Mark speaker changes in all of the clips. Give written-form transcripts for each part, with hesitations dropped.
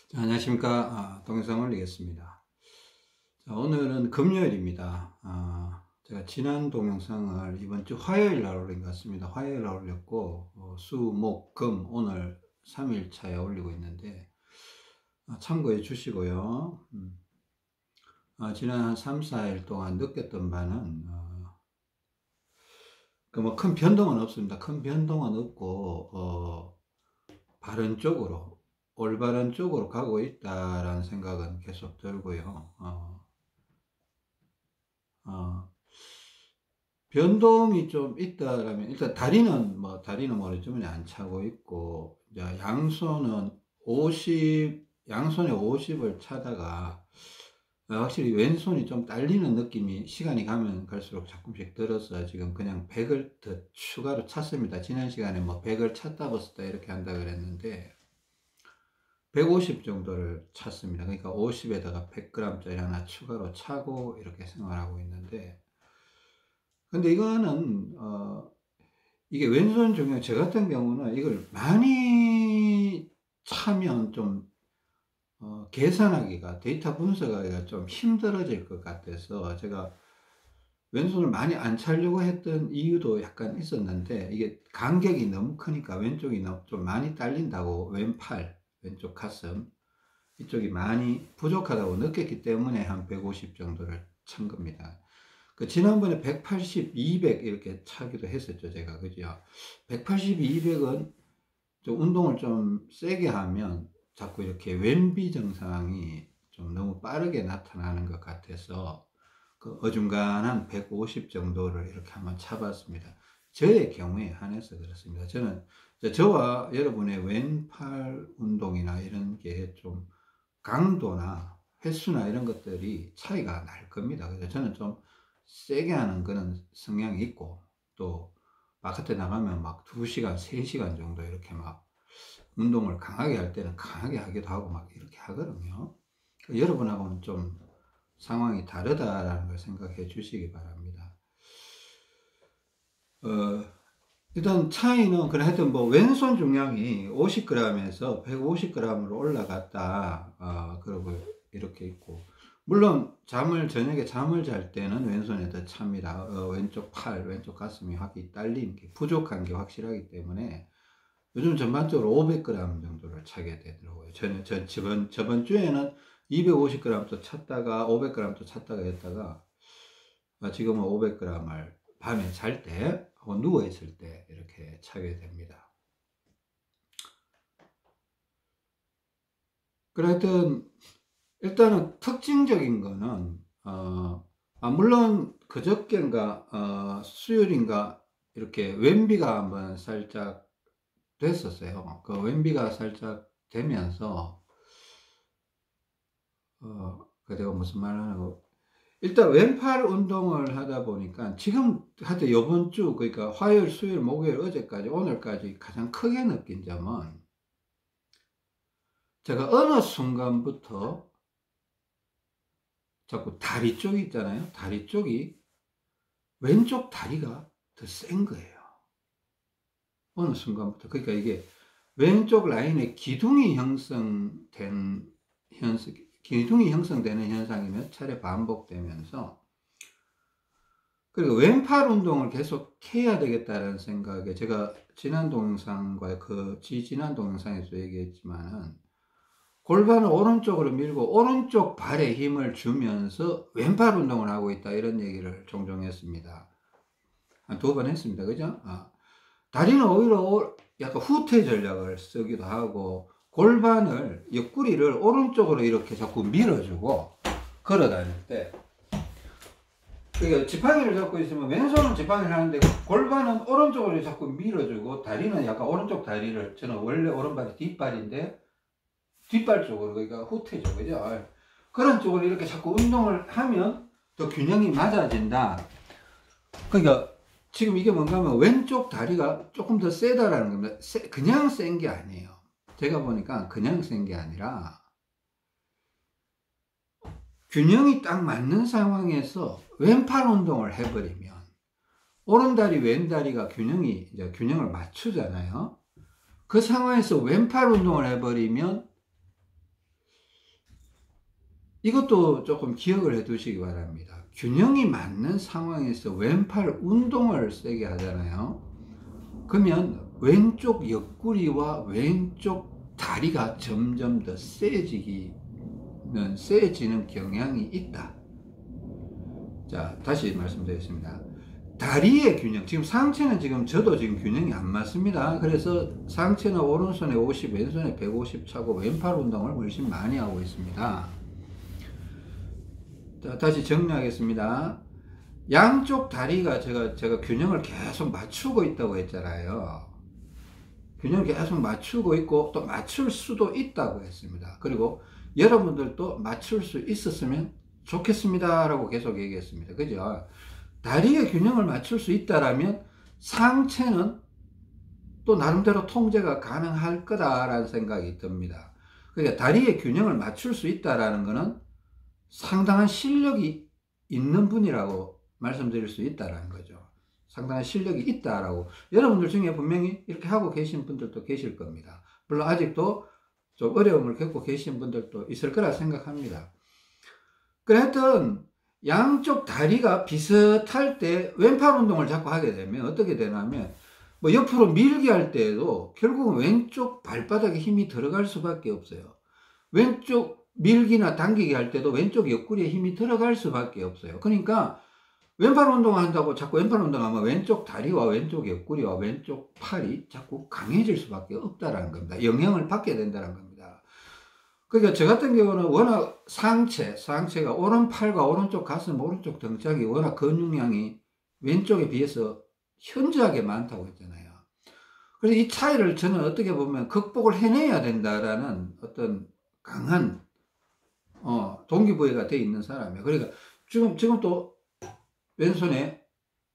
Speaker 1: 자, 안녕하십니까. 동영상 올리겠습니다. 자, 오늘은 금요일입니다. 제가 지난 동영상을 이번 주 화요일 날 올린 것 같습니다. 화요일 날 올렸고, 수, 목, 금, 오늘 3일 차에 올리고 있는데, 참고해 주시고요. 지난 한 3, 4일 동안 느꼈던 바는, 큰 변동은 없습니다. 큰 변동은 없고, 바른 쪽으로, 올바른 쪽으로 가고 있다라는 생각은 계속 들고요. 변동이 좀 있다라면, 일단 다리는 모르지만 안 차고 있고, 이제 양손에 50을 차다가, 확실히 왼손이 좀 딸리는 느낌이 시간이 가면 갈수록 조금씩 들어서 지금 그냥 100을 더 추가로 찼습니다. 지난 시간에 100을 찼다 벗었다 이렇게 한다 그랬는데, 150 정도를 찼습니다. 그러니까 50에다가 100g짜리 하나 추가로 차고 이렇게 생활하고 있는데, 근데 이거는 이게 왼손 중에 저 같은 경우는 이걸 많이 차면 좀 계산하기가, 데이터 분석하기가 좀 힘들어질 것 같아서 제가 왼손을 많이 안 차려고 했던 이유도 약간 있었는데, 이게 간격이 너무 크니까 왼쪽이 좀 많이 딸린다고, 왼쪽 가슴 이쪽이 많이 부족하다고 느꼈기 때문에 한 150 정도를 찬 겁니다. 지난번에 180, 200 이렇게 차기도 했었죠, 제가. 그죠? 180, 200은 좀 운동을 좀 세게 하면 자꾸 이렇게 왼비 증상이 좀 너무 빠르게 나타나는 것 같아서 어중간한 150 정도를 이렇게 한번 차봤습니다. 저의 경우에 한해서 그렇습니다. 저와 여러분의 왼팔 운동이나 이런 게 좀 강도나 횟수나 이런 것들이 차이가 날 겁니다. 그래서 저는 좀 세게 하는 그런 성향이 있고, 또 바깥에 나가면 막 2시간, 3시간 정도 이렇게 막 운동을 강하게 할 때는 강하게 하기도 하고 막 이렇게 하거든요. 여러분하고는 좀 상황이 다르다라는 걸 생각해 주시기 바랍니다. 일단 차이는, 그래 하여튼 왼손 중량이 50g에서 150g으로 올라갔다. 그러고 이렇게 있고, 물론 저녁에 잠을 잘 때는 왼손에 더 찹니다. 왼쪽 팔, 왼쪽 가슴이 확히 딸린 게, 부족한 게 확실하기 때문에 요즘 전반적으로 500g 정도를 차게 되더라고요. 저번 주에는 250g 또 찼다가 500g 또 찼다가 했다가, 지금은 500g을 밤에 잘 때, 하고 누워있을 때 이렇게 차게 됩니다. 그래, 하여튼, 일단은 특징적인 거는, 물론 그저께인가, 수요일인가, 이렇게 왼비가 한번 살짝 됐었어요. 그 왼비가 살짝 되면서, 내가 무슨 말을 하고, 일단 왼팔 운동을 하다 보니까 지금 하여튼 이번 주, 그러니까 화요일, 수요일, 목요일, 어제까지, 오늘까지 가장 크게 느낀 점은, 제가 어느 순간부터 자꾸 다리 쪽이 있잖아요. 다리 쪽이, 왼쪽 다리가 더 센 거예요. 어느 순간부터. 그러니까 이게 왼쪽 라인에 기둥이 형성되는 현상이 몇 차례 반복되면서, 그리고 왼팔 운동을 계속 해야 되겠다는 생각에, 제가 지난 동영상과 지난 동영상에서 얘기했지만은, 골반을 오른쪽으로 밀고 오른쪽 발에 힘을 주면서 왼팔 운동을 하고 있다, 이런 얘기를 종종 했습니다. 한 2번 했습니다. 그죠? 다리는 오히려 약간 후퇴 전략을 쓰기도 하고, 골반을, 옆구리를 오른쪽으로 이렇게 자꾸 밀어주고 걸어 다닐 때, 그러니까 지팡이를 잡고 있으면 왼손은 지팡이를 하는데 골반은 오른쪽으로 자꾸 밀어주고, 다리는 약간 오른쪽 다리를, 저는 원래 오른발이 뒷발인데 뒷발 쪽으로, 그러니까 후퇴죠. 그죠? 그런 쪽으로 이렇게 자꾸 운동을 하면 더 균형이 맞아진다. 그러니까 지금 이게 뭔가 하면 왼쪽 다리가 조금 더 세다라는 겁니다. 그냥 센 게 아니에요. 제가 보니까 그냥 센 게 아니라, 균형이 딱 맞는 상황에서 왼팔 운동을 해버리면, 오른다리, 왼다리가 균형을 맞추잖아요. 그 상황에서 왼팔 운동을 해버리면 이것도 조금 기억을 해 두시기 바랍니다. 균형이 맞는 상황에서 왼팔 운동을 세게 하잖아요. 그러면 왼쪽 옆구리와 왼쪽 다리가 점점 더 세지는 경향이 있다. 자, 다시 말씀드리겠습니다. 다리의 균형, 지금 상체는 저도 지금 균형이 안 맞습니다. 그래서 상체는 오른손에 50, 왼손에 150 차고 왼팔 운동을 훨씬 많이 하고 있습니다. 자, 다시 정리하겠습니다. 양쪽 다리가 제가 균형을 계속 맞추고 있다고 했잖아요. 균형을 계속 맞추고 있고 또 맞출 수도 있다고 했습니다. 그리고 여러분들도 맞출 수 있었으면 좋겠습니다 라고 계속 얘기했습니다. 그죠? 다리의 균형을 맞출 수 있다라면 상체는 또 나름대로 통제가 가능할 거다라는 생각이 듭니다. 그러니까 다리의 균형을 맞출 수 있다라는 것은 상당한 실력이 있는 분이라고 말씀드릴 수 있다라는 거죠. 상당한 실력이 있다라고. 여러분들 중에 분명히 이렇게 하고 계신 분들도 계실 겁니다. 물론 아직도 좀 어려움을 겪고 계신 분들도 있을 거라 생각합니다. 그래 하여튼 양쪽 다리가 비슷할 때 왼팔 운동을 자꾸 하게 되면 어떻게 되냐면 뭐 옆으로 밀기 할 때에도 결국은 왼쪽 발바닥에 힘이 들어갈 수밖에 없어요. 왼쪽 밀기나 당기기 할 때도 왼쪽 옆구리에 힘이 들어갈 수밖에 없어요. 그러니까 왼팔 운동을 한다고 자꾸 왼팔 운동하면 왼쪽 다리와 왼쪽 옆구리와 왼쪽 팔이 자꾸 강해질 수밖에 없다라는 겁니다. 영향을 받게 된다는 겁니다. 그러니까 저 같은 경우는 워낙 상체가 오른팔과 오른쪽 가슴, 오른쪽 등짝이 워낙 근육량이 왼쪽에 비해서 현저하게 많다고 했잖아요. 그래서 이 차이를 저는 어떻게 보면 극복을 해내야 된다라는 어떤 강한 동기부여가 되어 있는 사람이에요. 그러니까 지금 또 왼손에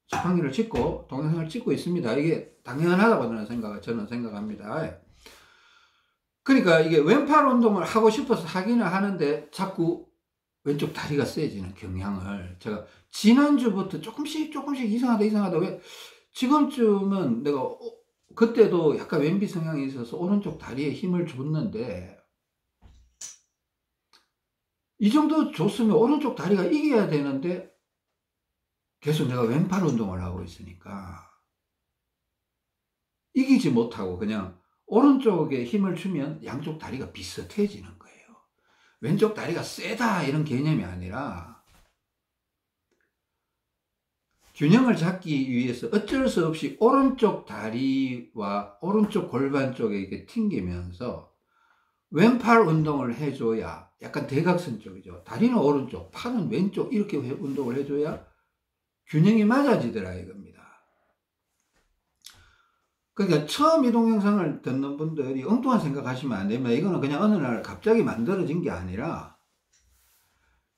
Speaker 1: 자판기를 찍고 동영상을 찍고 있습니다. 이게 당연하다고 저는 생각합니다. 그러니까 이게 왼팔 운동을 하고 싶어서 하기는 하는데 자꾸 왼쪽 다리가 세지는 경향을 제가 지난주부터 조금씩 이상하다. 왜 지금쯤은 내가 그때도 약간 왼비 성향이 있어서 오른쪽 다리에 힘을 줬는데 이 정도 줬으면 오른쪽 다리가 이겨야 되는데 계속 내가 왼팔 운동을 하고 있으니까 이기지 못하고 그냥 오른쪽에 힘을 주면 양쪽 다리가 비슷해지는 거예요. 왼쪽 다리가 세다 이런 개념이 아니라 균형을 잡기 위해서 어쩔 수 없이 오른쪽 다리와 오른쪽 골반 쪽에 이렇게 튕기면서 왼팔 운동을 해줘야 약간 대각선 쪽이죠. 다리는 오른쪽, 팔은 왼쪽 이렇게 운동을 해줘야 균형이 맞아지더라 이겁니다. 그러니까 처음 이 동영상을 듣는 분들이 엉뚱한 생각하시면 안 됩니다. 이거는 그냥 어느 날 갑자기 만들어진 게 아니라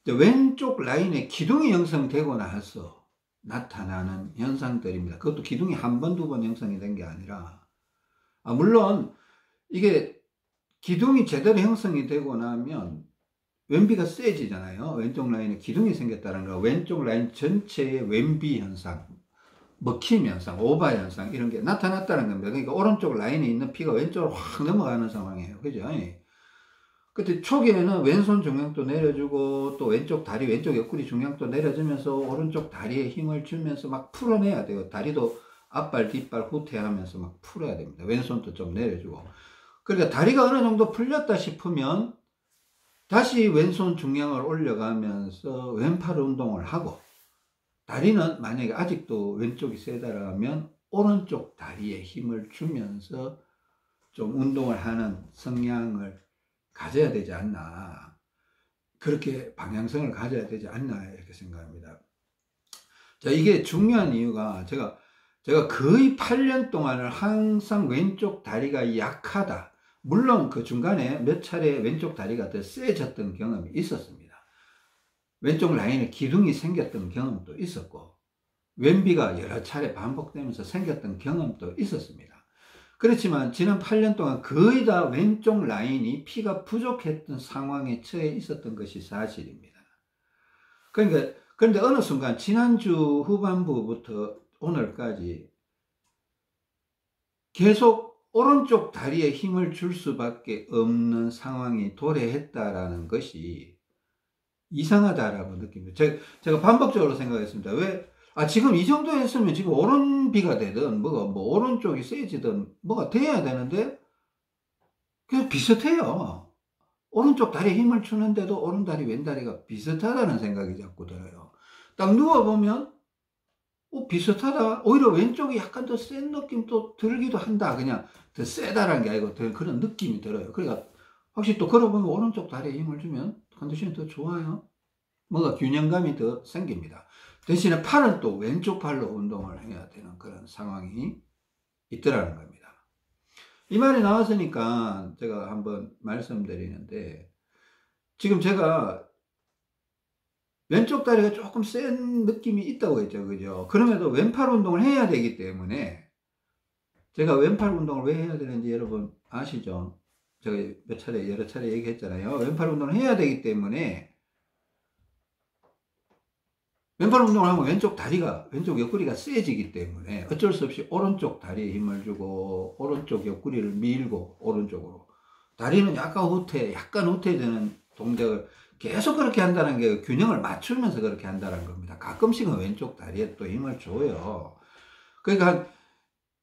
Speaker 1: 왼쪽 라인에 기둥이 형성되고 나서 나타나는 현상들입니다. 그것도 기둥이 한 번, 두 번 형성이 된 게 아니라 물론 이게 기둥이 제대로 형성이 되고 나면 왼비가 세지잖아요. 왼쪽 라인에 기둥이 생겼다는 거, 왼쪽 라인 전체의 왼비 현상, 먹힘 현상, 오바 현상 이런 게 나타났다는 겁니다. 그러니까 오른쪽 라인에 있는 피가 왼쪽으로 확 넘어가는 상황이에요. 그죠? 그때 초기에는 왼손 중량도 내려주고 또 왼쪽 다리, 왼쪽 옆구리 중량도 내려주면서 오른쪽 다리에 힘을 주면서 막 풀어내야 돼요. 다리도 앞발, 뒷발 후퇴하면서 막 풀어야 됩니다. 왼손도 좀 내려주고. 그러니까 다리가 어느 정도 풀렸다 싶으면 다시 왼손 중량을 올려가면서 왼팔 운동을 하고 다리는 만약에 아직도 왼쪽이 세다라면 오른쪽 다리에 힘을 주면서 좀 운동을 하는 성향을 가져야 되지 않나, 그렇게 방향성을 가져야 되지 않나 이렇게 생각합니다. 자, 이게 중요한 이유가 제가 거의 8년 동안을 항상 왼쪽 다리가 약하다, 물론 그 중간에 몇 차례 왼쪽 다리가 더 세졌던 경험이 있었습니다. 왼쪽 라인에 기둥이 생겼던 경험도 있었고 왼비가 여러 차례 반복되면서 생겼던 경험도 있었습니다. 그렇지만 지난 8년 동안 거의 다 왼쪽 라인이 피가 부족했던 상황에 처해 있었던 것이 사실입니다. 그러니까 그런데 어느 순간 지난주 후반부부터 오늘까지 계속 오른쪽 다리에 힘을 줄 수밖에 없는 상황이 도래했다라는 것이 이상하다라고 느낍니다. 제가 반복적으로 생각했습니다. 왜, 지금 이 정도 했으면 지금 오른비가 되든, 뭐 오른쪽이 세지든, 뭐가 돼야 되는데, 그냥 비슷해요. 오른쪽 다리에 힘을 주는데도 오른다리, 왼다리가 비슷하다는 생각이 자꾸 들어요. 딱 누워보면, 비슷하다. 오히려 왼쪽이 약간 더 센 느낌도 들기도 한다. 그냥 더 세다라는 게 아니고 더 그런 느낌이 들어요. 그러니까 확실히 또 걸어보면 오른쪽 다리에 힘을 주면 컨디션이 더 좋아요. 뭔가 균형감이 더 생깁니다. 대신에 팔은 또 왼쪽 팔로 운동을 해야 되는 그런 상황이 있더라는 겁니다. 이 말이 나왔으니까 제가 한번 말씀드리는데, 지금 제가 왼쪽 다리가 조금 센 느낌이 있다고 했죠. 그죠? 그럼에도 왼팔 운동을 해야 되기 때문에, 제가 왼팔 운동을 왜 해야 되는지 여러분 아시죠? 제가 여러 차례 얘기했잖아요. 왼팔 운동을 해야 되기 때문에, 왼팔 운동을 하면 왼쪽 옆구리가 세지기 때문에 어쩔 수 없이 오른쪽 다리에 힘을 주고, 오른쪽 옆구리를 밀고, 오른쪽으로. 다리는 약간 후퇴되는 동작을 계속 그렇게 한다는 게 균형을 맞추면서 그렇게 한다는 겁니다. 가끔씩은 왼쪽 다리에 또 힘을 줘요. 그러니까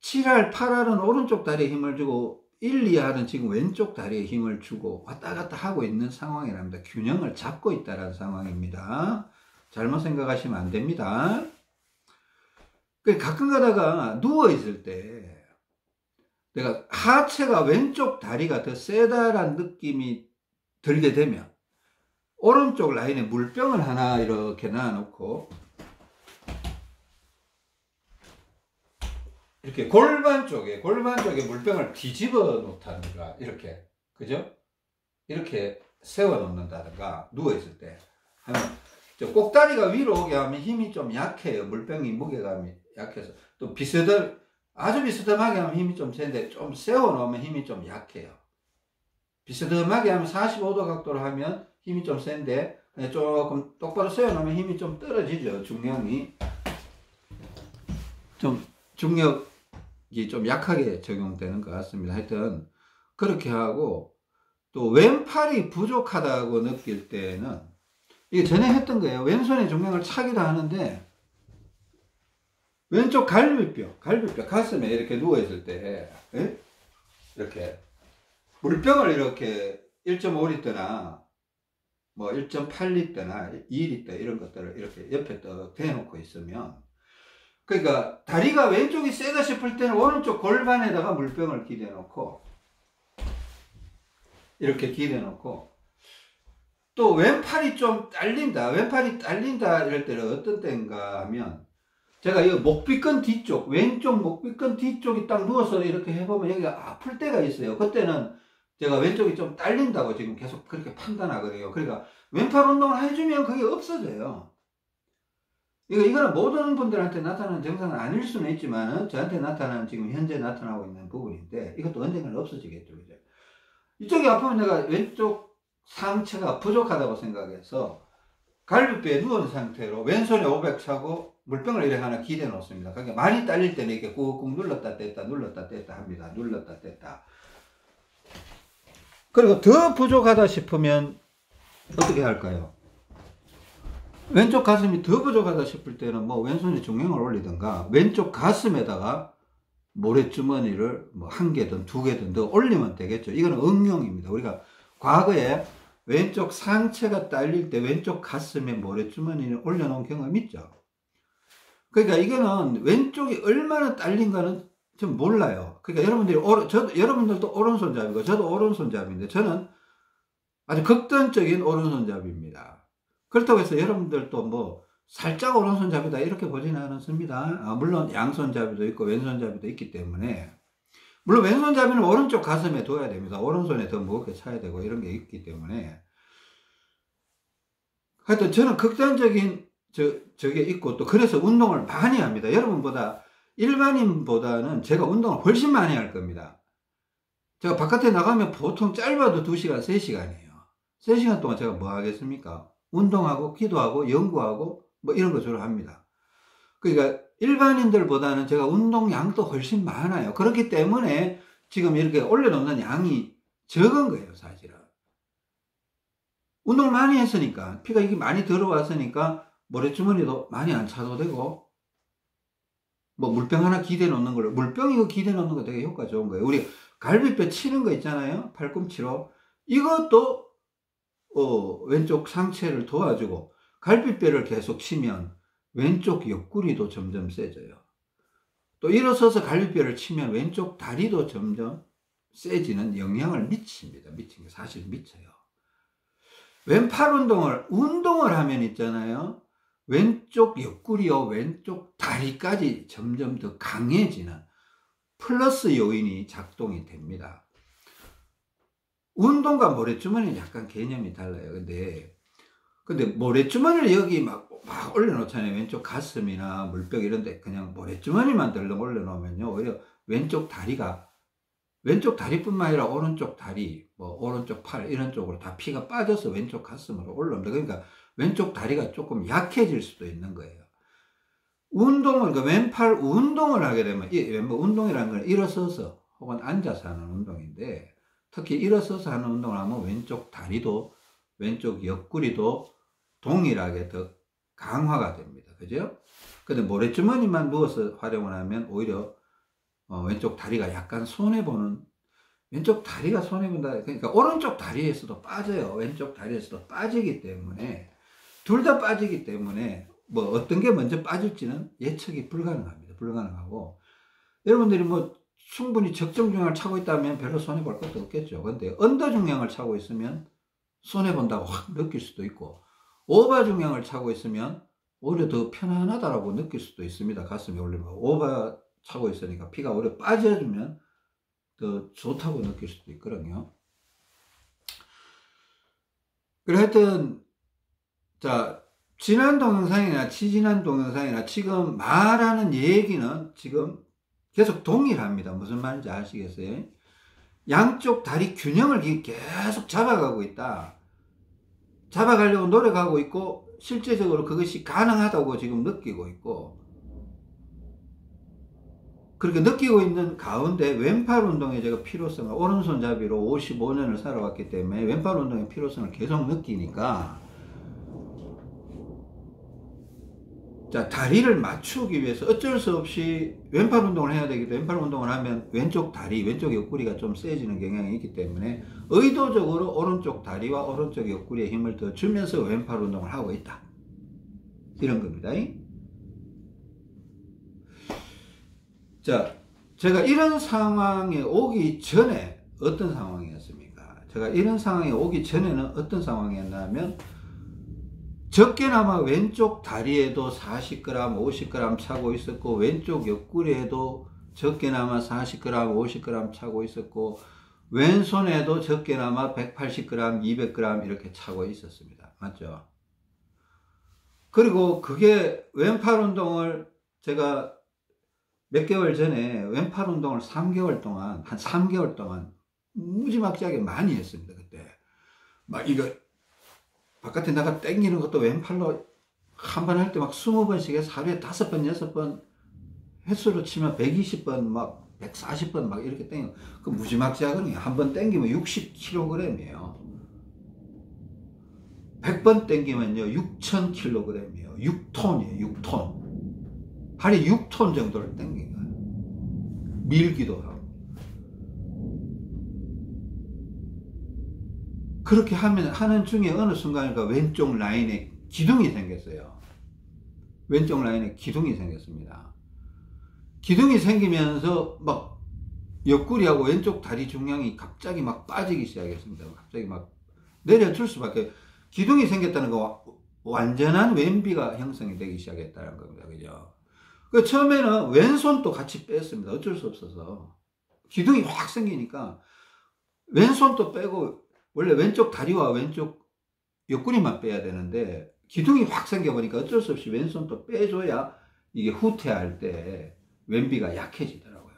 Speaker 1: 7할, 8할은 오른쪽 다리에 힘을 주고 1, 2할은 지금 왼쪽 다리에 힘을 주고 왔다 갔다 하고 있는 상황이랍니다. 균형을 잡고 있다는 상황입니다. 잘못 생각하시면 안 됩니다. 가끔 가다가 누워있을 때 내가 하체가 왼쪽 다리가 더 세다라는 느낌이 들게 되면 오른쪽 라인에 물병을 하나 이렇게 놔놓고 이렇게 골반 쪽에 물병을 뒤집어 놓다든가, 이렇게, 그죠? 이렇게 세워 놓는다든가, 누워있을 때 하면, 꼭다리가 위로 오게 하면 힘이 좀 약해요. 물병이 무게감이 약해서. 또 아주 비스듬하게 하면 힘이 좀 세는데, 좀 세워 놓으면 힘이 좀 약해요. 비스듬하게 하면 45도 각도로 하면 힘이 좀 센데, 조금 똑바로 세워 놓으면 힘이 좀 떨어지죠. 중력이 좀 약하게 적용되는 것 같습니다. 하여튼 그렇게 하고, 또 왼팔이 부족하다고 느낄 때는 이게 전에 했던 거예요. 왼손에 중량을 차기도 하는데 왼쪽 갈비뼈 가슴에 이렇게 누워있을 때 이렇게 물병을 이렇게 1.5리터나 뭐 1.8리터나 2리터 이런 것들을 이렇게 옆에 딱 대놓고 있으면, 그러니까 다리가 왼쪽이 세다 싶을 때는 오른쪽 골반에다가 물병을 기대놓고, 이렇게 기대놓고, 또 왼팔이 좀 딸린다 이럴 때는 어떤 때인가 하면, 제가 이 목비근 뒤쪽, 왼쪽 목비근 뒤쪽이 딱 누워서 이렇게 해보면 여기가 아플 때가 있어요. 그때는 제가 왼쪽이 좀 딸린다고 지금 계속 그렇게 판단하거든요. 그러니까 왼팔 운동을 해주면 그게 없어져요. 이거는 모든 분들한테 나타나는 증상은 아닐 수는 있지만, 저한테 나타나는, 지금 현재 나타나고 있는 부분인데, 이것도 언젠가는 없어지겠죠. 그죠? 이쪽이 아프면 내가 왼쪽 상체가 부족하다고 생각해서 갈비뼈에 누운 상태로 왼손에 500 차고 물병을 이렇게 하나 기대 놓습니다. 그러니까 많이 딸릴 때는 이렇게 꾹꾹 눌렀다 뗐다 합니다. 눌렀다 뗐다. 그리고 더 부족하다 싶으면 어떻게 할까요? 왼쪽 가슴이 더 부족하다 싶을 때는 뭐 왼손에 중량을 올리든가, 왼쪽 가슴에다가 모래주머니를 뭐 1개든 2개든 더 올리면 되겠죠. 이거는 응용입니다. 우리가 과거에 왼쪽 상체가 딸릴 때 왼쪽 가슴에 모래주머니를 올려놓은 경험이 있죠. 그러니까 이거는 왼쪽이 얼마나 딸린가는 좀 몰라요. 그러니까 여러분들도 오른손잡이고 저도 오른손잡이인데, 저는 아주 극단적인 오른손잡이입니다. 그렇다고 해서 여러분들도 뭐 살짝 오른손잡이다 이렇게 보지는 않습니다. 물론 양손잡이도 있고 왼손잡이도 있기 때문에, 물론 왼손잡이는 오른쪽 가슴에 둬야 됩니다. 오른손에 더 무겁게 차야 되고 이런 게 있기 때문에, 하여튼 저는 극단적인 저게 있고, 또 그래서 운동을 많이 합니다. 일반인보다는 제가 운동을 훨씬 많이 할 겁니다. 제가 바깥에 나가면 보통 짧아도 2시간, 3시간이에요. 3시간 동안 제가 뭐 하겠습니까? 운동하고 기도하고 연구하고 뭐 이런 거 주로 합니다. 그러니까 일반인들보다는 제가 운동량도 훨씬 많아요. 그렇기 때문에 지금 이렇게 올려놓는 양이 적은 거예요, 사실은. 운동을 많이 했으니까, 피가 이게 많이 들어왔으니까 모래주머니도 많이 안 차도 되고, 뭐 물병 하나 기대 놓는 걸로, 물병 이거 기대 놓는 거 되게 효과 좋은 거예요. 우리 갈비뼈 치는 거 있잖아요. 팔꿈치로. 이것도 왼쪽 상체를 도와주고, 갈비뼈를 계속 치면 왼쪽 옆구리도 점점 세져요. 또 일어서서 갈비뼈를 치면 왼쪽 다리도 점점 세지는 영향을 미칩니다. 미친 게 사실 미쳐요. 왼팔 운동을 하면 있잖아요. 왼쪽 옆구리와 왼쪽 다리까지 점점 더 강해지는 플러스 요인이 작동이 됩니다. 운동과 모래주머니는 약간 개념이 달라요. 근데 모래주머니를 여기 막 올려놓잖아요. 왼쪽 가슴이나 물벽 이런 데 그냥 모래주머니만 덜렁 올려놓으면요. 오히려 왼쪽 다리뿐만 아니라 오른쪽 다리, 뭐 오른쪽 팔 이런 쪽으로 다 피가 빠져서 왼쪽 가슴으로 올라옵니다. 그러니까 왼쪽 다리가 조금 약해질 수도 있는 거예요. 그러니까 왼팔 운동을 하게 되면, 왼발 운동이라는 건 일어서서 혹은 앉아서 하는 운동인데, 특히 일어서서 하는 운동을 하면 왼쪽 다리도 왼쪽 옆구리도 동일하게 더 강화가 됩니다. 그죠? 근데 모래주머니만 누워서 활용을 하면 오히려 왼쪽 다리가 약간 손해보는, 왼쪽 다리가 손해본다. 그러니까 오른쪽 다리에서도 빠져요. 왼쪽 다리에서도 빠지기 때문에, 둘 다 빠지기 때문에, 뭐 어떤 게 먼저 빠질지는 예측이 불가능합니다. 불가능하고, 여러분들이 뭐 충분히 적정 중량을 차고 있다면 별로 손해볼 것도 없겠죠. 근데 언더 중량을 차고 있으면 손해본다고 확 느낄 수도 있고, 오버 중량을 차고 있으면 오히려 더 편안하다라고 느낄 수도 있습니다. 가슴이 올리면. 오버 차고 있으니까 피가 오히려 빠져주면 더 좋다고 느낄 수도 있거든요. 그래, 하여튼, 자, 지난 동영상이나 지지난 동영상이나 지금 말하는 얘기는 지금 계속 동일합니다. 무슨 말인지 아시겠어요? 양쪽 다리 균형을 계속 잡아가고 있다. 잡아가려고 노력하고 있고, 실제적으로 그것이 가능하다고 지금 느끼고 있고, 그렇게 느끼고 있는 가운데 왼팔 운동에 제가 필요성을, 오른손잡이로 55년을 살아왔기 때문에 왼팔 운동의 필요성을 계속 느끼니까, 자, 다리를 맞추기 위해서 어쩔 수 없이 왼팔 운동을 해야 되기 때문에, 왼팔 운동을 하면 왼쪽 다리, 왼쪽 옆구리가 좀 세지는 경향이 있기 때문에 의도적으로 오른쪽 다리와 오른쪽 옆구리에 힘을 더 주면서 왼팔 운동을 하고 있다. 이런 겁니다. 자, 제가 이런 상황에 오기 전에 어떤 상황이었습니까? 제가 이런 상황에 오기 전에는 어떤 상황이었냐면, 적게나마 왼쪽 다리에도 40g, 50g 차고 있었고, 왼쪽 옆구리에도 적게나마 40g, 50g 차고 있었고, 왼손에도 적게나마 180g, 200g 이렇게 차고 있었습니다. 맞죠? 그리고 그게 왼팔 운동을 제가 몇 개월 전에 왼팔 운동을 3개월 동안, 한 3개월 동안 무지막지하게 많이 했습니다. 그때 막 이거 바깥에 나가 땡기는 것도 왼팔로 한 번 할 때 막 20번씩 해서 하루에 5번, 6번, 횟수로 치면 120번, 막 140번 막 이렇게 땡겨. 그 무지막지하거든요. 한 번 땡기면 60kg이에요. 100번 땡기면요 6000kg이에요. 6톤이에요. 6톤. 하루에 6톤 정도를 땡긴 거예요. 밀기도 하고. 그렇게 하는 중에 어느 순간인가 왼쪽 라인에 기둥이 생겼어요. 왼쪽 라인에 기둥이 생겼습니다. 기둥이 생기면서 막 옆구리하고 왼쪽 다리 중량이 갑자기 막 빠지기 시작했습니다. 갑자기 막 내려줄 수밖에. 기둥이 생겼다는 거 완전한 왼비가 형성이 되기 시작했다는 겁니다. 그죠? 그 처음에는 왼손도 같이 뺐습니다. 어쩔 수 없어서. 기둥이 확 생기니까 왼손도 빼고, 원래 왼쪽 다리와 왼쪽 옆구리만 빼야 되는데 기둥이 확 생겨보니까 어쩔 수 없이 왼손도 빼줘야 이게 후퇴할 때 왼비가 약해지더라고요.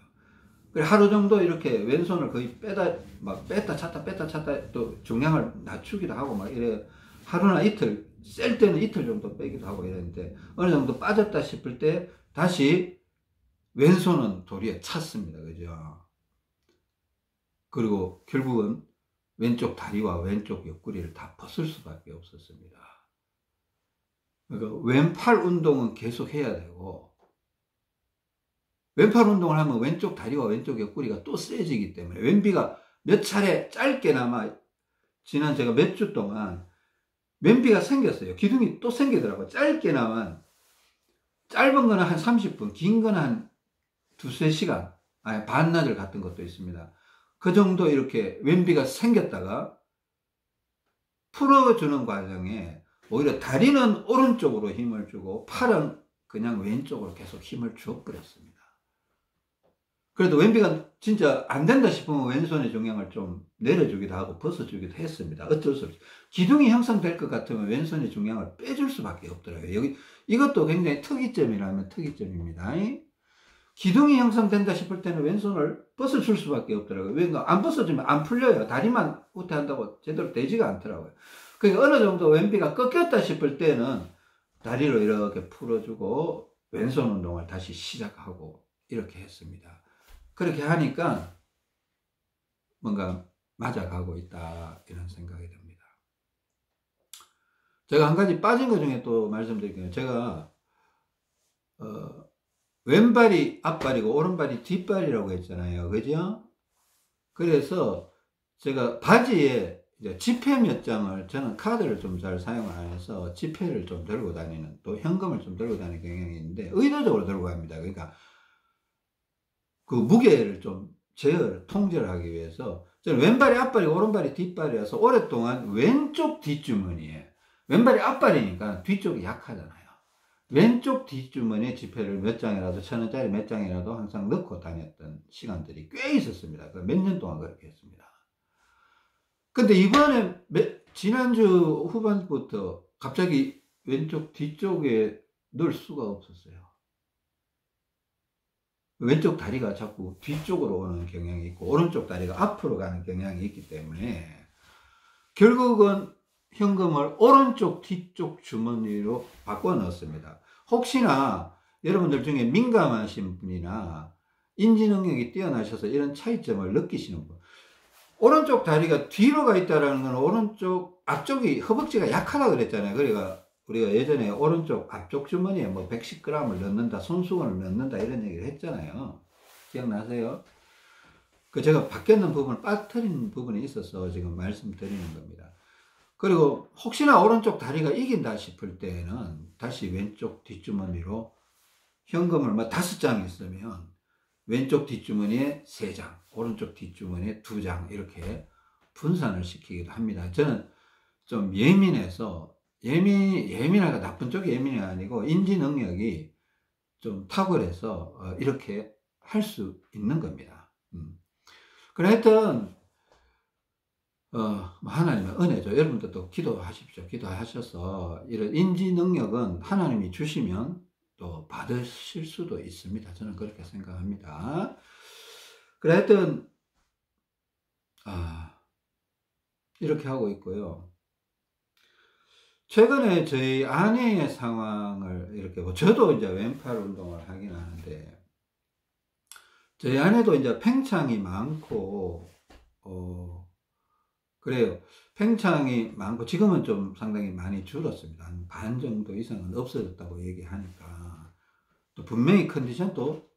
Speaker 1: 그래 하루 정도 이렇게 왼손을 거의 뺐다 찼다 또 중량을 낮추기도 하고 막 이래. 하루나 이틀, 셀 때는 이틀 정도 빼기도 하고 이랬는데, 어느 정도 빠졌다 싶을 때 다시 왼손은 도리어 찼습니다. 그죠? 그리고 결국은 왼쪽 다리와 왼쪽 옆구리를 다 벗을 수밖에 없었습니다. 그러니까 왼팔 운동은 계속 해야 되고, 왼팔 운동을 하면 왼쪽 다리와 왼쪽 옆구리가 또 세지기 때문에, 왼비가 몇 차례 짧게나마 지난 제가 몇 주 동안 왼비가 생겼어요. 기둥이 또 생기더라고요. 짧게나마, 짧은 거는 한 30분, 긴 거는 한 두세 시간, 아니 반나절 같은 것도 있습니다. 그 정도 이렇게 왼비가 생겼다가 풀어주는 과정에 오히려 다리는 오른쪽으로 힘을 주고 팔은 그냥 왼쪽으로 계속 힘을 줘버렸습니다. 그래도 왼비가 진짜 안 된다 싶으면 왼손의 종양을 좀 내려주기도 하고 벗어주기도 했습니다. 어쩔 수 없이. 기둥이 형성될 것 같으면 왼손의 종양을 빼줄 수밖에 없더라고요. 여기 이것도 굉장히 특이점이라면 특이점입니다. 기둥이 형성된다 싶을 때는 왼손을 벗어줄 수밖에 없더라고요. 왜냐, 안 벗어주면 안 풀려요. 다리만 우태한다고 제대로 되지가 않더라고요. 그러니까 어느 정도 왼비가 꺾였다 싶을 때는 다리로 이렇게 풀어주고 왼손 운동을 다시 시작하고 이렇게 했습니다. 그렇게 하니까 뭔가 맞아가고 있다 이런 생각이 듭니다. 제가 한 가지 빠진 것 중에 또 말씀드릴게요. 제가 왼발이 앞발이고 오른발이 뒷발이라고 했잖아요. 그죠? 그래서 제가 바지에 이제 지폐 몇 장을, 저는 카드를 좀 잘 사용 안 해서 지폐를 좀 들고 다니는, 또 현금을 좀 들고 다니는 경향이 있는데 의도적으로 들고 갑니다. 그러니까 그 무게를 좀 통제를 하기 위해서 저는 왼발이 앞발이고 오른발이 뒷발이어서 오랫동안 왼쪽 뒷주머니에, 왼발이 앞발이니까 뒤쪽이 약하잖아요. 왼쪽 뒷주머니에 지폐를 몇 장이라도, 1,000원짜리 몇 장이라도 항상 넣고 다녔던 시간들이 꽤 있었습니다. 몇 년 동안 그렇게 했습니다. 근데 이번에 지난주 후반부터 갑자기 왼쪽 뒤쪽에 넣을 수가 없었어요. 왼쪽 다리가 자꾸 뒤쪽으로 오는 경향이 있고 오른쪽 다리가 앞으로 가는 경향이 있기 때문에 결국은 현금을 오른쪽 뒤쪽 주머니로 바꿔 넣었습니다. 혹시나 여러분들 중에 민감하신 분이나 인지 능력이 뛰어나셔서 이런 차이점을 느끼시는 분, 오른쪽 다리가 뒤로 가 있다는 건 오른쪽 앞쪽이 허벅지가 약하다 그랬잖아요. 그러니까 우리가 예전에 오른쪽 앞쪽 주머니에 뭐 110g을 넣는다, 손수건을 넣는다 이런 얘기를 했잖아요. 기억나세요? 그 제가 바뀌는 부분을 빠뜨리는 부분이 있어서 지금 말씀드리는 겁니다. 그리고 혹시나 오른쪽 다리가 이긴다 싶을 때는 다시 왼쪽 뒷주머니로 현금을 뭐 5장 있으면 왼쪽 뒷주머니에 3장, 오른쪽 뒷주머니에 2장 이렇게 분산을 시키기도 합니다. 저는 좀 예민해서, 예민하가 나쁜 쪽이 예민이 아니고 인지 능력이 좀 탁월해서 이렇게 할 수 있는 겁니다. 그래 하여튼 하나님의 은혜죠. 여러분들도 기도하십시오. 기도하셔서 이런 인지 능력은 하나님이 주시면 또 받으실 수도 있습니다. 저는 그렇게 생각합니다. 그래 하여튼 이렇게 하고 있고요. 최근에 저희 아내의 상황을 이렇게 저도 이제 왼팔 운동을 하긴 하는데 저희 아내도 이제 팽창이 많고 그래요. 팽창이 많고 지금은 좀 상당히 많이 줄었습니다. 한 반 정도 이상은 없어졌다고 얘기하니까 또 분명히 컨디션도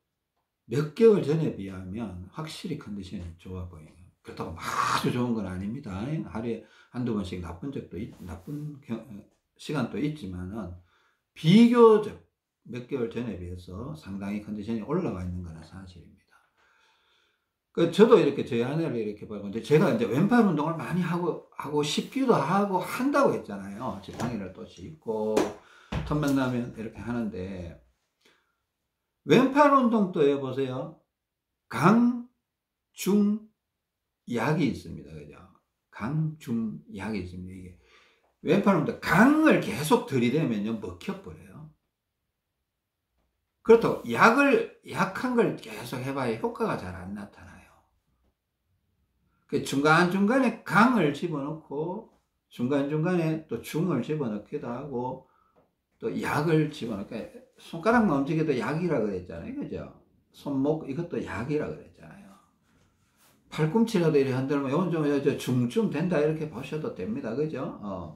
Speaker 1: 몇 개월 전에 비하면 확실히 컨디션이 좋아 보여요. 그렇다고 아주 좋은 건 아닙니다. 하루에 한두 번씩 나쁜 시간도 있지만은 비교적 몇 개월 전에 비해서 상당히 컨디션이 올라가 있는 거는 사실입니다. 저도 이렇게 저희 아내를 이렇게 보고, 근데 제가 이제 왼팔 운동을 많이 하고 싶기도 하고 한다고 했잖아요. 지팡이를 또 짚고, 틈만 나면 이렇게 하는데, 왼팔 운동도 해보세요. 강, 중, 약이 있습니다. 그죠? 강, 중, 약이 있습니다. 이게. 왼팔 운동, 강을 계속 들이대면요, 먹혀버려요. 그렇다고 약한 걸 계속 해봐야 효과가 잘 안 나타나요. 중간중간에 강을 집어넣고 중간중간에 또 중을 집어넣기도 하고 또 약을 집어넣고, 손가락만 움직여도 약이라 그랬잖아요. 그죠? 손목 이것도 약이라 그랬잖아요. 팔꿈치라도 이렇게 흔들면 요건 좀 중쯤 된다 이렇게 보셔도 됩니다. 그죠?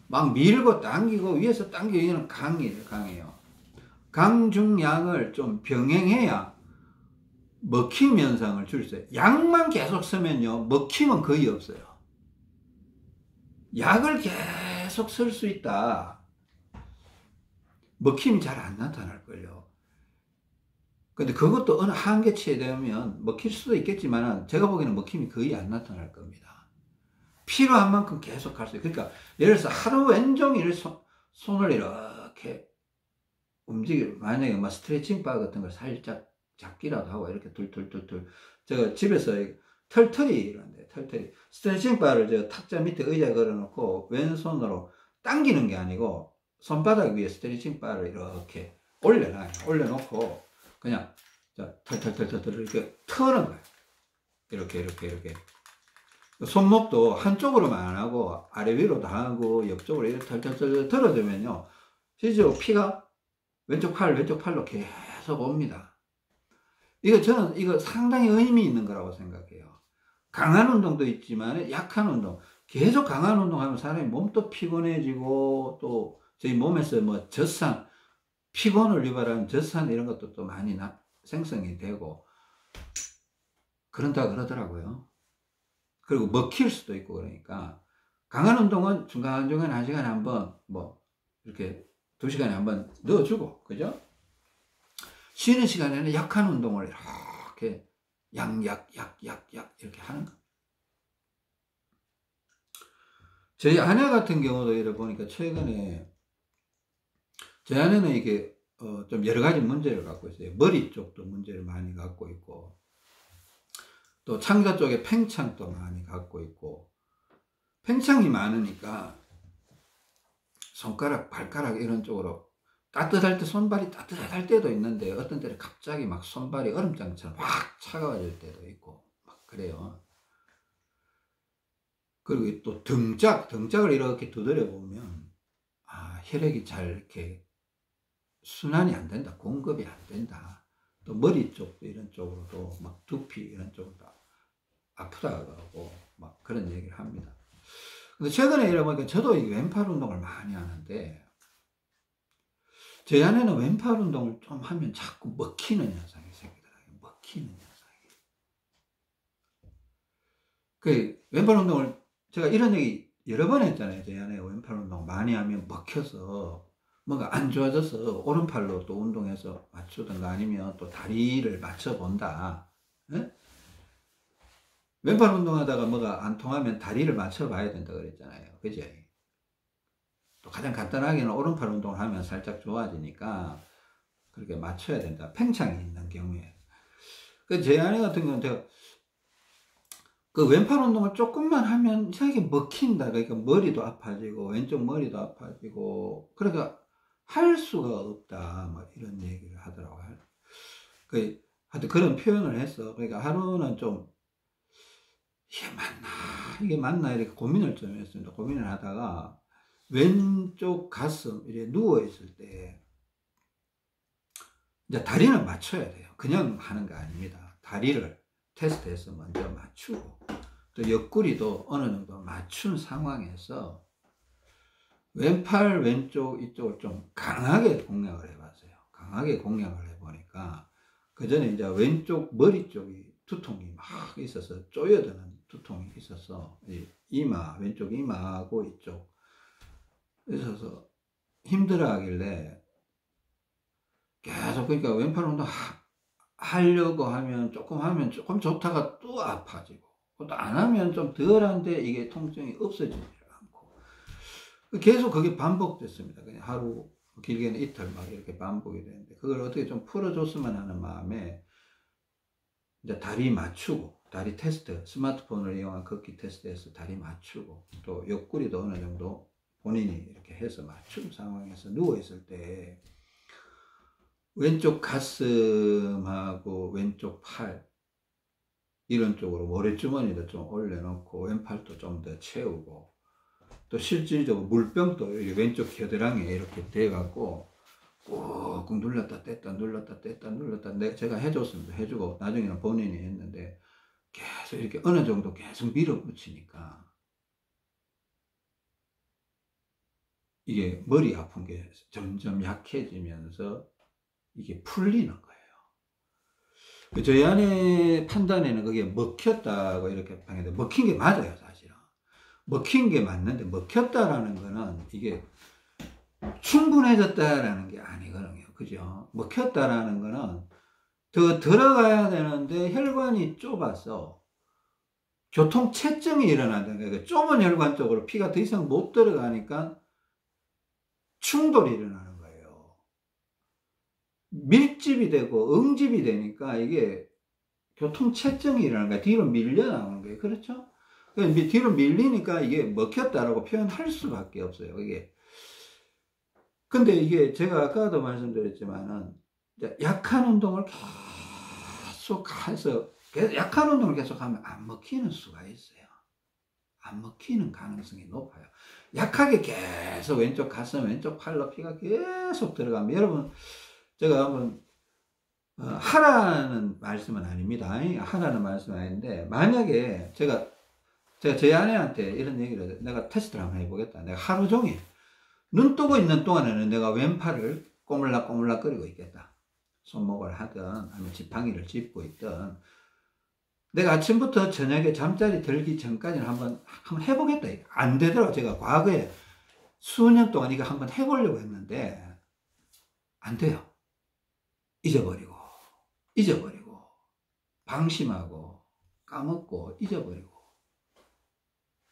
Speaker 1: 막 밀고 당기고 위에서 당기고 이는 강해요. 강중량을 좀 병행해야 먹힘 현상을 줄 수 있어요. 약만 계속 쓰면요, 먹힘은 거의 없어요. 약을 계속 쓸 수 있다. 먹힘이 잘 안 나타날걸요. 근데 그것도 어느 한계치에 되면 먹힐 수도 있겠지만 제가 보기에는 먹힘이 거의 안 나타날 겁니다. 필요한 만큼 계속 할 수 있어요. 그러니까 예를 들어서 하루 왼종일 손을 이렇게 만약에 뭐 스트레칭 바 같은 걸 살짝 잡기라도 하고 이렇게 툴툴툴툴, 제가 집에서 털털이 이런데, 털털이 스트레칭 바를 저 탁자 밑에 의자에 걸어놓고 왼손으로 당기는 게 아니고 손바닥 위에 스트레칭 바를 이렇게 올려놓고 그냥 털털털털 이렇게 트는 거예요. 이렇게 손목도 한쪽으로만 안 하고 아래 위로도 하고 옆쪽으로 이렇게 털털털 들어주면요, 실제로 피가 왼쪽 팔로 계속 옵니다. 저는 이거 상당히 의미 있는 거라고 생각해요. 강한 운동도 있지만 약한 운동, 계속 강한 운동하면 사람이 몸도 피곤해지고, 또 저희 몸에서 뭐 젖산, 피곤을 유발하는 젖산 이런 것도 또 많이 생성이 되고 그런다 그러더라고요. 그리고 먹힐 수도 있고. 그러니까 강한 운동은 중간중간 1시간에 한번 뭐 이렇게 2시간에 한번 넣어주고, 그죠? 쉬는 시간에는 약한 운동을 이렇게 약 이렇게 하는 거. 저희 아내 같은 경우도 이래 보니까 최근에 제 아내는 이게 좀 여러 가지 문제를 갖고 있어요. 머리 쪽도 문제를 많이 갖고 있고, 또 창자 쪽에 팽창도 많이 갖고 있고, 팽창이 많으니까 손가락, 발가락 이런 쪽으로 따뜻할 때 손발이 따뜻할 때도 있는데 어떤 때는 갑자기 막 손발이 얼음장처럼 확 차가워질 때도 있고 막 그래요. 그리고 또 등짝을 이렇게 두드려 보면 혈액이 잘 이렇게 순환이 안 된다, 공급이 안 된다. 또 머리 쪽도 이런 쪽으로도 막 두피 이런 쪽으로 아프다고 하고 막 그런 얘기를 합니다. 근데 최근에 이래 보니까 저도 이 왼팔 운동을 많이 하는데 제 아내는 왼팔 운동을 좀 하면 자꾸 먹히는 현상이 생기더라고요. 먹히는 현상이. 그 왼팔 운동을 제가 이런 얘기 여러 번 했잖아요. 제 아내가 왼팔 운동 많이 하면 먹혀서 뭔가 안 좋아져서 오른팔로 또 운동해서 맞추든가 아니면 또 다리를 맞춰본다. 네? 왼팔 운동하다가 뭐가 안 통하면 다리를 맞춰봐야 된다 그랬잖아요. 그죠? 또 가장 간단하게는 오른팔 운동을 하면 살짝 좋아지니까 그렇게 맞춰야 된다. 팽창이 있는 경우에. 제 아내 같은 경우는 제가 그 왼팔 운동을 조금만 하면 이상하게 먹힌다. 그러니까 머리도 아파지고 왼쪽 머리도 아파지고 그러니까 할 수가 없다. 뭐 이런 얘기를 하더라고요. 하여튼 그런 표현을 했어. 그러니까 하루는 좀 이게 맞나 이렇게 고민을 좀 했습니다. 고민을 하다가 왼쪽 가슴 이렇게 누워 있을 때 이제 다리는 맞춰야 돼요. 그냥 하는 거 아닙니다. 다리를 테스트해서 먼저 맞추고 또 옆구리도 어느 정도 맞춘 상황에서 왼팔 왼쪽 이쪽을 좀 강하게 공략을 해봤어요. 강하게 공략을 해보니까 그 전에 이제 왼쪽 머리 쪽이 두통이 막 있어서 쪼여드는 두통이 있어서 왼쪽 이마하고 이쪽 있어서 힘들어 하길래 계속, 그러니까 왼팔 운동 하려고 하면 조금 좋다가 또 아파지고 또 안 하면 좀 덜한데 이게 통증이 없어지지 않고 계속 그게 반복됐습니다. 그냥 하루 길게는 이틀 막 이렇게 반복이 되는데 그걸 어떻게 좀 풀어줬으면 하는 마음에 이제 다리 맞추고 다리 테스트, 스마트폰을 이용한 걷기 테스트에서 다리 맞추고 또 옆구리도 어느 정도 본인이 이렇게 해서 맞춘 상황에서 누워있을 때 왼쪽 가슴하고 왼쪽 팔 이런 쪽으로 모래주머니도 좀 올려놓고 왼팔도 좀 더 채우고 또 실질적으로 물병도 왼쪽 겨드랑이에 이렇게 대갖고 꾹꾹 눌렀다 뗐다 제가 해줬습니다. 해주고 나중에는 본인이 했는데 계속 이렇게 어느 정도 계속 밀어붙이니까 이게 머리 아픈 게 점점 약해지면서 이게 풀리는 거예요. 저희 아내 판단에는 그게 먹혔다고 이렇게 방했는데, 먹힌 게 맞아요, 사실은. 먹힌 게 맞는데, 먹혔다라는 거는 이게 충분해졌다라는 게 아니거든요. 그죠? 먹혔다라는 거는 더 들어가야 되는데 혈관이 좁아서 교통체증이 일어난다는 거예요. 그러니까 좁은 혈관 쪽으로 피가 더 이상 못 들어가니까 충돌이 일어나는 거예요. 밀집이 되고 응집이 되니까 이게 교통체증이 일어나는 거예요. 뒤로 밀려 나오는 거예요. 그렇죠? 뒤로 밀리니까 이게 먹혔다라고 표현할 수밖에 없어요. 이게. 근데 이게 제가 아까도 말씀드렸지만은 약한 운동을 계속 해서 약한 운동을 계속 하면 안 먹히는 수가 있어요. 안 먹히는 가능성이 높아요. 약하게 계속 왼쪽 가슴, 왼쪽 팔로 피가 계속 들어가면, 여러분, 제가 한번 하라는 말씀은 아닙니다. 하라는 말씀은 아닌데, 만약에 제가 제 아내한테 이런 얘기를 해요. 내가 테스트를 한번 해보겠다. 내가 하루 종일 눈 뜨고 있는 동안에는 내가 왼팔을 꼬물락꼬물락 거리고 있겠다. 손목을 하든 아니면 지팡이를 짚고 있든 내가 아침부터 저녁에 잠자리 들기 전까지는 한번 해보겠다. 안 되더라고. 제가 과거에 수년 동안 이거 한번 해보려고 했는데 안 돼요. 잊어버리고 방심하고 까먹고 잊어버리고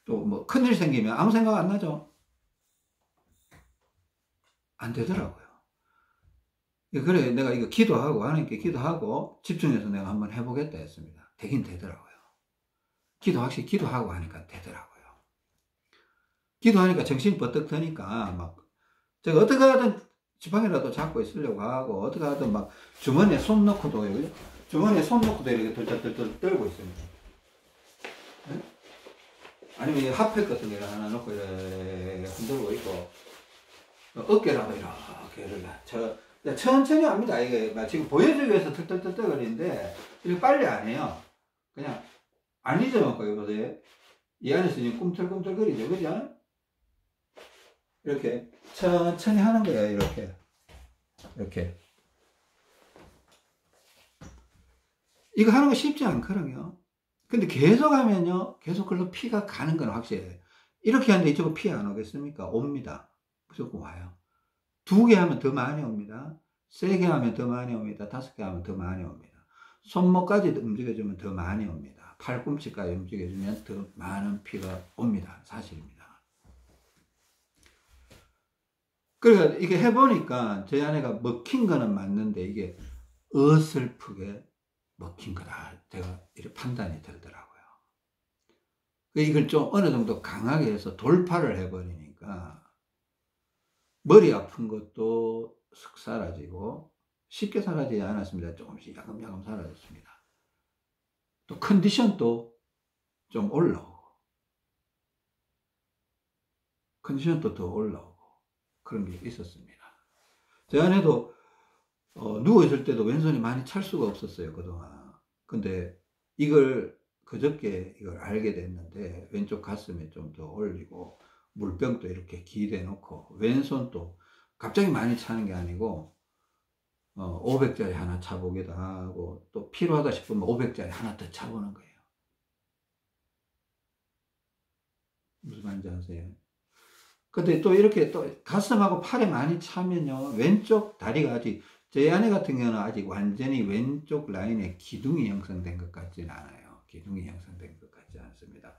Speaker 1: 또 뭐 큰일 생기면 아무 생각 안 나죠. 안 되더라고요. 그래 내가 이거 기도하고 하나님께 기도하고 집중해서 내가 한번 해보겠다 했습니다. 되긴 되더라고요. 확실히 기도하고 하니까 되더라고요. 기도하니까 정신이 버뜩 드니까 막 제가 어떻게 하든 지팡이라도 잡고 있으려고 하고 어떻게 하든 막 주머니에 손 넣고도 이렇게 덜덜덜 떨고 있습니다. 네? 아니면 핫팩 같은 거 하나 넣고 이렇게 흔들고 있고 어깨라도 이렇게 천천히 합니다. 이게 지금 보여주기 위해서 털털털 거리는데 이렇게 빨리 안 해요. 그냥 안 잊어먹고 보세요. 이 안에서 지금 꿈틀꿈틀거리죠, 그죠? 이렇게 천천히 하는 거예요. 이렇게 이거 하는 거 쉽지 않거든요. 근데 계속 하면요, 계속 글로 피가 가는 건 확실해요. 이렇게 하는데 이쪽으로 피 안 오겠습니까? 옵니다. 무조건 와요. 2개 하면 더 많이 옵니다. 3개 하면 더 많이 옵니다. 5개 하면 더 많이 옵니다. 손목까지 움직여주면 더 많이 옵니다. 팔꿈치까지 움직여주면 더 많은 피가 옵니다. 사실입니다. 그러니까 이게 해보니까 제 아내가 먹힌 거는 맞는데 이게 어설프게 먹힌 거다. 제가 이렇게 판단이 들더라고요. 이걸 좀 어느 정도 강하게 해서 돌파를 해버리니까 머리 아픈 것도 슥 사라지고 쉽게 사라지지 않았습니다. 조금씩 야금야금 사라졌습니다. 또 컨디션도 좀 올라오고 컨디션도 더 올라오고 그런 게 있었습니다. 제 아내도 누워있을 때도 왼손이 많이 찰 수가 없었어요, 그동안. 근데 그저께 이걸 알게 됐는데 왼쪽 가슴에 좀 더 올리고 물병도 이렇게 기대 놓고 왼손도 갑자기 많이 차는 게 아니고 500짜리 하나 차보기도 하고 또 필요하다 싶으면 500짜리 하나 더 차보는 거예요. 무슨 말인지 아세요? 근데 또 이렇게 또 가슴하고 팔에 많이 차면요, 왼쪽 다리가 아직, 제 아내 같은 경우는 아직 완전히 왼쪽 라인에 기둥이 형성된 것 같지는 않아요. 기둥이 형성된 것 같지 않습니다.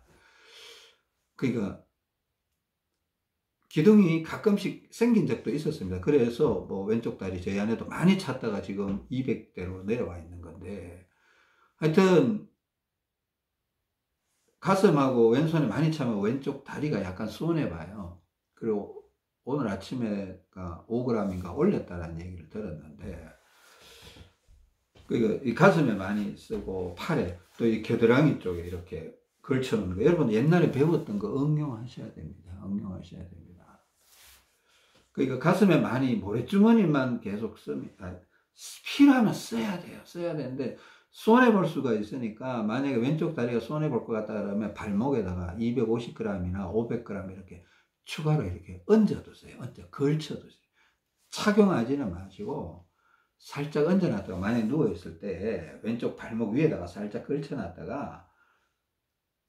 Speaker 1: 그러니까 기둥이 가끔씩 생긴 적도 있었습니다. 그래서 뭐 왼쪽 다리 제 아내도 많이 찼다가 지금 200대로 내려와 있는 건데, 하여튼 가슴하고 왼손에 많이 차면 왼쪽 다리가 약간 수원해 봐요. 그리고 오늘 아침에 5g인가 올렸다는 얘기를 들었는데, 그러니까 이 가슴에 많이 쓰고 팔에 또 이 겨드랑이 쪽에 이렇게 걸쳐놓는 거, 여러분 옛날에 배웠던 거 응용하셔야 됩니다. 응용하셔야 됩니다. 그러니까 가슴에 많이 모래주머니만 계속 씁니다. 필요하면 써야 돼요. 써야 되는데 손해볼 수가 있으니까 만약에 왼쪽 다리가 손해볼 것 같다 그러면 발목에다가 250g이나 500g 이렇게 추가로 이렇게 얹어두세요. 걸쳐두세요. 착용하지는 마시고 살짝 얹어놨다가 만약에 누워있을 때 왼쪽 발목 위에다가 살짝 걸쳐놨다가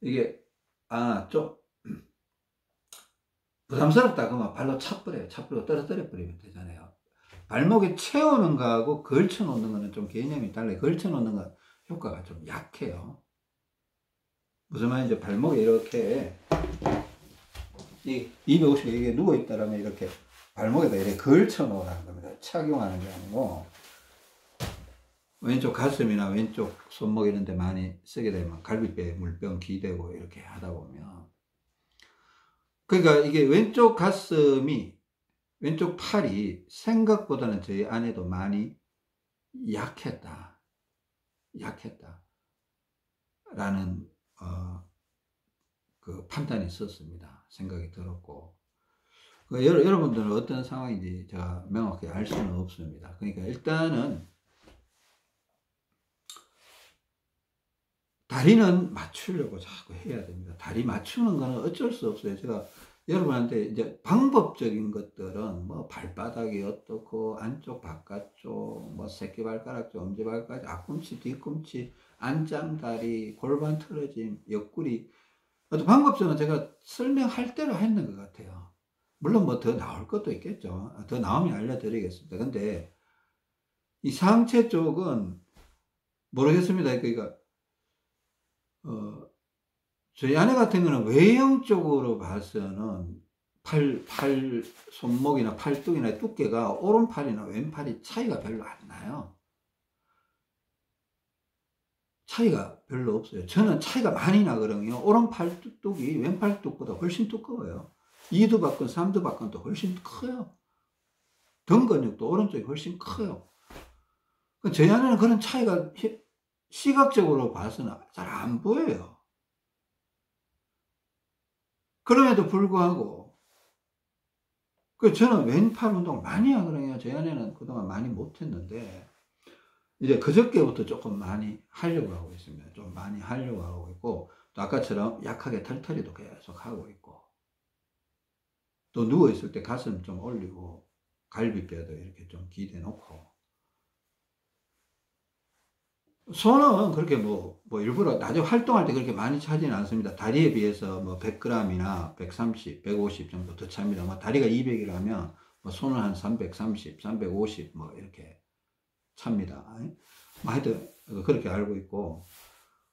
Speaker 1: 이게 좀 부담스럽다 그러면 발로 차버려요. 차버리고 떨어뜨려 버리면 되잖아요. 발목에 채우는 거하고 걸쳐 놓는 거는 좀 개념이 달라요. 걸쳐 놓는 건 효과가 좀 약해요. 무슨 말인지 발목에 이렇게 250 이게 누워 있다라면 이렇게 발목에다 이렇게 걸쳐 놓으라는 겁니다. 착용하는 게 아니고 왼쪽 가슴이나 왼쪽 손목 이런 데 많이 쓰게 되면 갈비뼈에 물병 기대고 이렇게 하다 보면 그러니까 이게 왼쪽 가슴이 왼쪽 팔이 생각보다는 저희 아내도 많이 약했다 라는 그 판단이 있었습니다. 생각이 들었고 여러분들은 어떤 상황인지 제가 명확히 알 수는 없습니다. 그러니까 일단은 다리는 맞추려고 자꾸 해야 됩니다. 다리 맞추는 거는 어쩔 수 없어요. 제가 여러분한테 이제 방법적인 것들은 뭐 발바닥이 어떻고 안쪽 바깥쪽 뭐 새끼발가락 쪽 엄지발가락 앞꿈치 뒤꿈치 안짱다리 골반 틀어짐 옆구리 어떤 방법적으로 제가 설명할 대로 했는 것 같아요. 물론 뭐 더 나올 것도 있겠죠. 더 나오면 알려드리겠습니다. 근데 이 상체 쪽은 모르겠습니다. 그러니까 저희 아내 같은 경우는 외형적으로 봐서는 손목이나 팔뚝이나 두께가 오른팔이나 왼팔이 차이가 별로 안 나요. 차이가 별로 없어요. 저는 차이가 많이 나거든요. 오른팔 뚝뚝이 왼팔 뚝보다 훨씬 두꺼워요. 2두박근, 3두박근도 훨씬 커요. 등 근육도 오른쪽이 훨씬 커요. 저희 아내는 그런 차이가 시각적으로 봐서는 잘 안 보여요. 그럼에도 불구하고 저는 왼팔 운동을 많이 하거든요. 제 아내는 그동안 많이 못했는데 이제 그저께부터 조금 많이 하려고 하고 있습니다. 좀 많이 하려고 하고 있고 또 아까처럼 약하게 털털이도 계속 하고 있고 또 누워있을 때 가슴 좀 올리고 갈비뼈도 이렇게 좀 기대 놓고 손은 그렇게 뭐 일부러 나중에 활동할 때 그렇게 많이 차지는 않습니다. 다리에 비해서 뭐 100g이나 130, 150 정도 더 찹니다. 뭐 다리가 200이라면 뭐 손은 한 330, 350 뭐 이렇게 찹니다. 뭐 하여튼 그렇게 알고 있고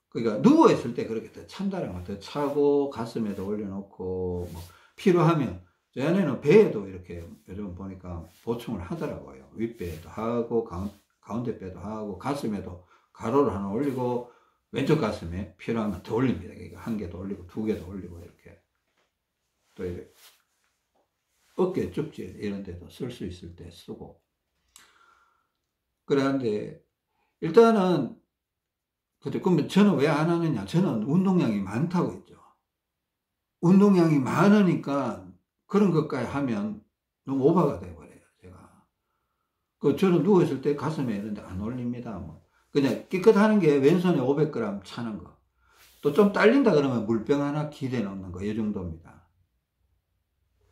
Speaker 1: 그러니까 누워있을 때 그렇게 더 찬다는 거 더 차고 가슴에도 올려놓고 뭐 필요하면 제 아내는 배에도 이렇게 요즘 보니까 보충을 하더라고요. 윗배에도 하고 가운데 배도 하고 가슴에도 가로를 하나 올리고 왼쪽 가슴에 필요하면 더 올립니다. 그러니까 한 개도 올리고 두 개도 올리고 이렇게 또 이렇게 어깨 쪽지 이런 데도 쓸 수 있을 때 쓰고 그러는데 일단은 그럼 저는 왜 안 하느냐? 저는 운동량이 많다고 했죠. 운동량이 많으니까 그런 것까지 하면 너무 오버가 돼버려요. 제가 저는 누워있을 때 가슴에 이런 데 안 올립니다. 뭐. 그냥 깨끗하는 게 왼손에 500g 차는 거. 또 좀 딸린다 그러면 물병 하나 기대 놓는 거. 이 정도입니다.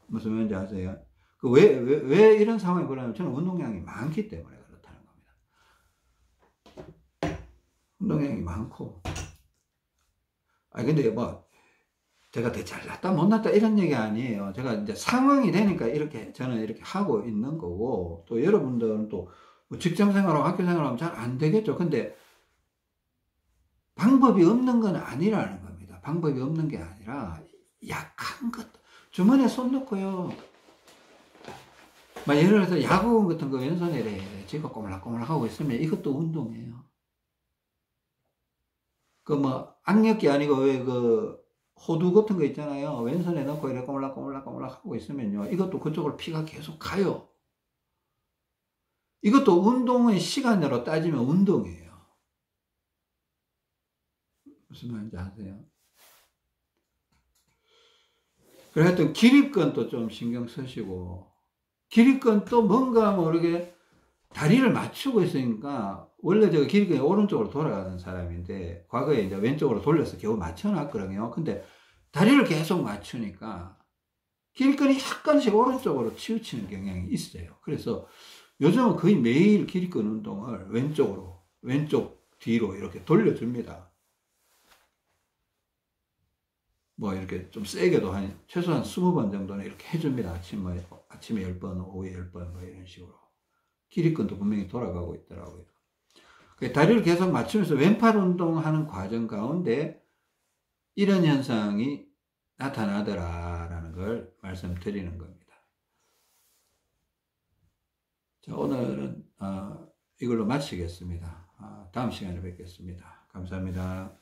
Speaker 1: 무슨 말인지 아세요? 왜 이런 상황이 그러냐면 저는 운동량이 많기 때문에 그렇다는 겁니다. 운동량이 많고. 근데 뭐, 제가 더 잘났다 못났다 이런 얘기 아니에요. 제가 이제 상황이 되니까 저는 이렇게 하고 있는 거고, 또 여러분들은 또 뭐 직장 생활하고 학교 생활하면 잘 안 되겠죠. 근데 방법이 없는 건 아니라는 겁니다. 방법이 없는 게 아니라 약한 것 주머니에 손 넣고요. 막 예를 들어서 야구공 같은 거 왼손에 쥐가 꼬물락꼬물락 하고 있으면 이것도 운동이에요. 뭐 악력기 아니고 왜 호두 같은 거 있잖아요. 왼손에 넣고 이렇게 꼬물락꼬물락 하고 있으면요. 이것도 그쪽으로 피가 계속 가요. 이것도 운동의 시간으로 따지면 운동이에요. 무슨 말인지 아세요? 그래 하여튼 기립근도 좀 신경 쓰시고 기립근 또 뭔가 모르게 다리를 맞추고 있으니까, 원래 제가 길게 오른쪽으로 돌아가는 사람인데, 과거에 이제 왼쪽으로 돌려서 겨우 맞춰놨거든요. 근데 다리를 계속 맞추니까, 길건이 약간씩 오른쪽으로 치우치는 경향이 있어요. 그래서 요즘은 거의 매일 길건 운동을 왼쪽으로, 왼쪽 뒤로 이렇게 돌려줍니다. 뭐 이렇게 좀 세게도 최소한 20번 정도는 이렇게 해줍니다. 아침에 10번, 오후에 10번, 뭐 이런 식으로. 길이건도 분명히 돌아가고 있더라고요. 다리를 계속 맞추면서 왼팔 운동하는 과정 가운데 이런 현상이 나타나더라라는 걸 말씀드리는 겁니다. 자, 오늘은 이걸로 마치겠습니다. 다음 시간에 뵙겠습니다. 감사합니다.